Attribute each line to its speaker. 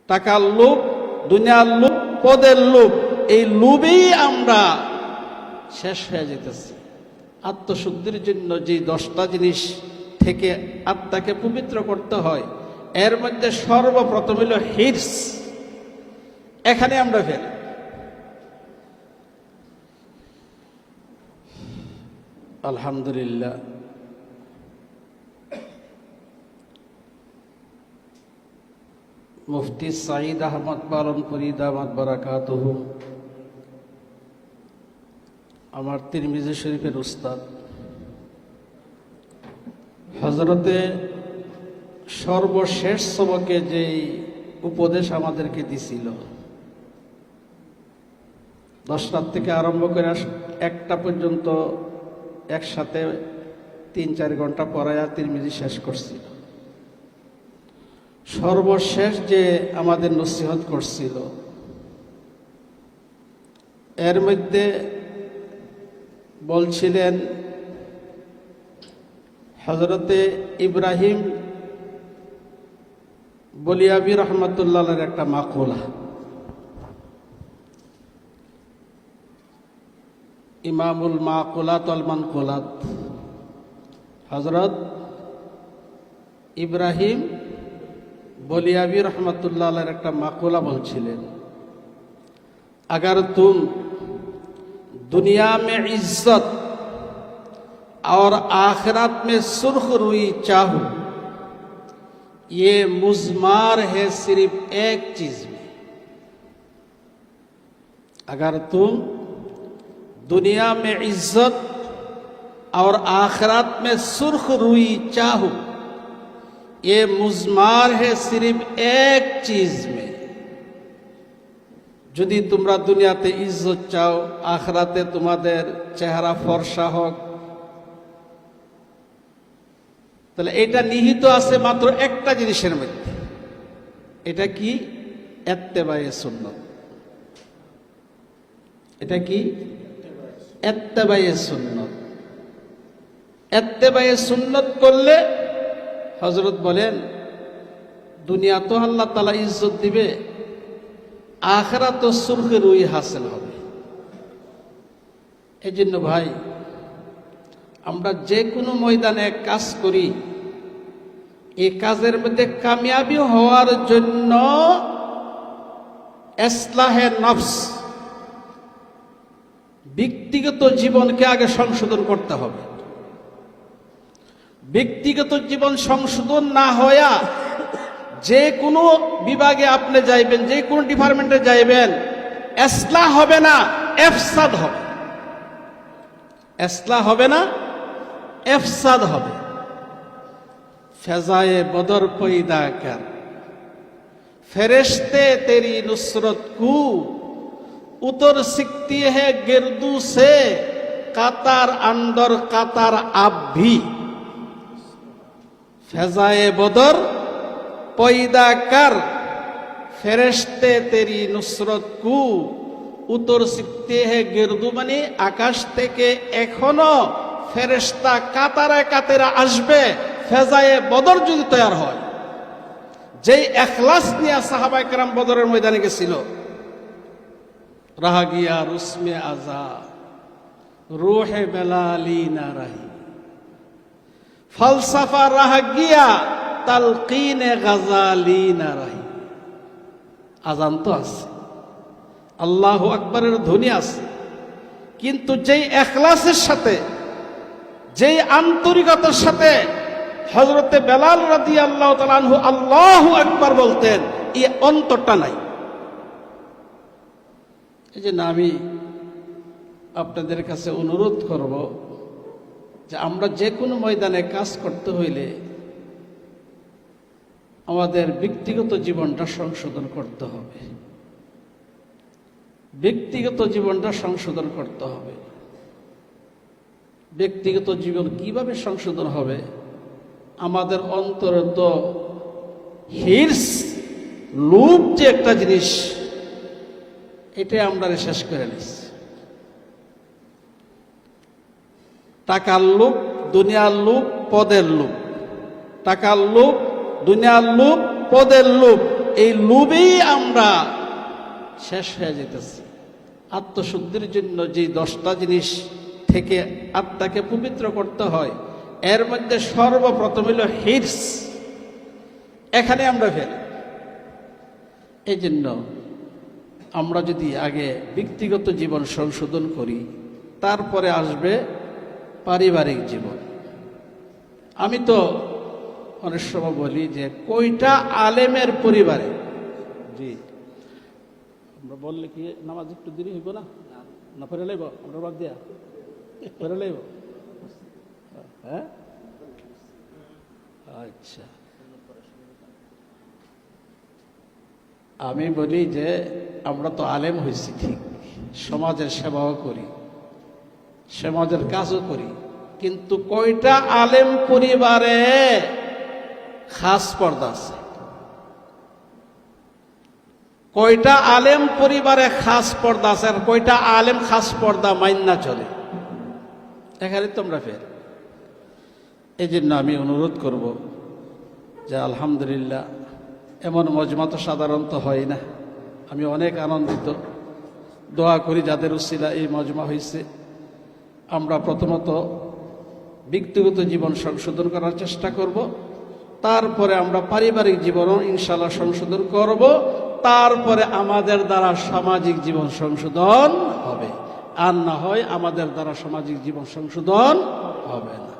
Speaker 1: টাকার লোভ, দুনিয়ার লোভ, পদের লোভ, এই লোভেই আমরা শেষ হয়ে যেতেছি। আত্মশুদ্ধির জন্য যে 10টা জিনিস থেকে আত্মাকে পবিত্র করতে হয়, এর মধ্যে সর্বপ্রথম হলো হিরস। এখানে আমরা ফেল। আলহামদুলিল্লাহ, মুফতি সাঈদ আহমদ পালনপুরি দামাত বারাকাতুহু আমার তিরমিজি শরীফের উস্তাদ, হযরতে সর্বশেষ সবকে যেই উপদেশ আমাদেরকে দিছিল, 10টার থেকে আরম্ভ করে 1টা পর্যন্ত একসাথে 3-4 ঘন্টা পড়ায়া তিরমিজি শেষ করছিল। সর্বশেষ যে আমাদের নসিহত করছিল, এর মধ্যে বলছিলেন হযরতে ইব্রাহিম বলিয়াবি রহমতুল্লাহের একটা মাকুলা, ইমামুল মাকুলাত ওয়াল মানকুলাত, হযরত ইব্রাহিম বলিয়াবি रहमतुल्लाह একটা माकूला বলছিলেন, अगर तुम दुनिया में इज्जत और आखिरत में सुर्ख रुई चाहो, ये मुज़मार है सिर्फ एक चीज में। अगर तुम दुनिया में इज्जत और आखिरत में सुर्ख रुई चाहो, ये मुज़मार है सिर्फ एक चीज में। যদি তোমরা দুনিয়াতে ইজ্জত চাও, আখিরাতে তোমাদের চেহারা ফর্সা হোক, তাহলে এটা নিহিত আছে মাত্র একটা জিনিসের মধ্যে। এটা কি? ইত্তেবায়ে সুন্নাত। এটা কি? ইত্তেবায়ে সুন্নাত। ইত্তেবায়ে সুন্নাত করলে হযরত বলেন, দুনিয়া তো আল্লাহ তাআলা ইজ্জত দিবে, আখিরাত তো সুরখে রুই হাসিল হবে। এই জন্য ভাই, আমরা যে কোনো ময়দানে কাজ করি, এই কাজের মধ্যে কামিয়াবি হওয়ার জন্য ইসলাহে নফস, ব্যক্তিগত জীবনকে আগে সংশোধন করতে হবে। ব্যক্তিগত জীবন সংশোধন না হইয়া যে কোনো বিভাগে আপনি যাইবেন, যে কোনো ডিপার্টমেন্টে যাইবেন, ইসলাহ হবে না, ইফসাদ হবে। ইসলাহ হবে না, ইফসাদ হবে। ফেজায়ে বদর পয়দা কর, ফেরেশতে তেরি নুসরত কু उतर सिकती है गिरदू से, कातार अंदर कातार आप भी। फैजाए बदर पैदा कर, ফেরেশতে তেরি নুসরত কু উত্তর শিখতে হে গিরদু, মানে আকাশ থেকে এখনো ফেরেশতা কাতারে কাতারে আসবে। ফেজায়ে বদর যদি তৈরি হয়, যেই ইখলাস নিয়ে সাহাবায়ে কেরাম বদরের ময়দানে গেছিল, रह गया रुस्म आजा रूह बेलाली ना रही, फलसफा रह गया तलकीन गजाली ना रही। আজান তো আছে, আল্লাহু আকবরের ধ্বনি আছে, কিন্তু যেই ইখলাসের সাথে, যেই আন্তরিকতার সাথে হযরতে বেলাল রাদিয়াল্লাহু তাআলা আনহু আল্লাহু আকবার বলতেন, এই অন্তরটা নাই। এই জন্য আমি আপনাদের কাছে অনুরোধ করব যে আমরা যে কোনো ময়দানে কাজ করতে হইলে আমাদের ব্যক্তিগত জীবনটা সংশোধন করতে হবে। ব্যক্তিগত জীবনটা সংশোধন করতে হবে। ব্যক্তিগত জীবন কিভাবে সংশোধন হবে? আমাদের অন্তরে তো হিরস, লোভ যে একটা জিনিস, এটা আমরা শেষ করে নিচ্ছি। টাকার লোভ, দুনিয়ার লোভ, পদের লোভ। টাকার লোভ, দুনিয়ার লোভ, পদের লোভ, এই লোভেই আমরা শেষ হয়ে যেতেছি। আত্মশুদ্ধির জন্য যে 10টা জিনিস থেকে আত্মাকে পবিত্র করতে হয়, এর মধ্যে সর্বপ্রথম হইল হিরস। এখানে আমরা ফেলি। এই জন্য আমরা যদি আগে ব্যক্তিগত জীবন সংশোধন করি, তারপরে আসবে পারিবারিক জীবন। আমি তো অনেক সময় বলি যে কয়টা আলেমের পরিবারে, জি আমরা বললে কি নামাজ একটু দেরি হইব না? না পড়ে লাইব, আমরা বাদ দিয়া পড়ে লাইব। হ্যাঁ, আচ্ছা। আমি বলি যে আমরা তো আলেম হয়েছি ঠিক, সমাজের সেবাও করি, সমাজের কাজও করি, কিন্তু কয়টা আলেম পরিবারে খাস পর্দা আছে? কয়টা আলেম পরিবারে খাস পর্দা আছে? আর কয়টা আলেম খাস পর্দা মাইন্না চলে? এখানে তোমরা ফের। এই জন্য আমি অনুরোধ করব যে আলহামদুলিল্লাহ, এমন মজমা তো সাধারণত হয় না। আমি অনেক আনন্দিত, দোয়া করি যাদের উসিলা এই মজমা হয়েছে। আমরা প্রথমত ব্যক্তিগত জীবন সংশোধন করার চেষ্টা করব, তারপরে আমরা পারিবারিক জীবনও ইনশাআল্লাহ সংশোধন করব, তারপরে আমাদের দ্বারা সামাজিক জীবন সংশোধন হবে। আর না হয় আমাদের দ্বারা সামাজিক জীবন সংশোধন হবে না।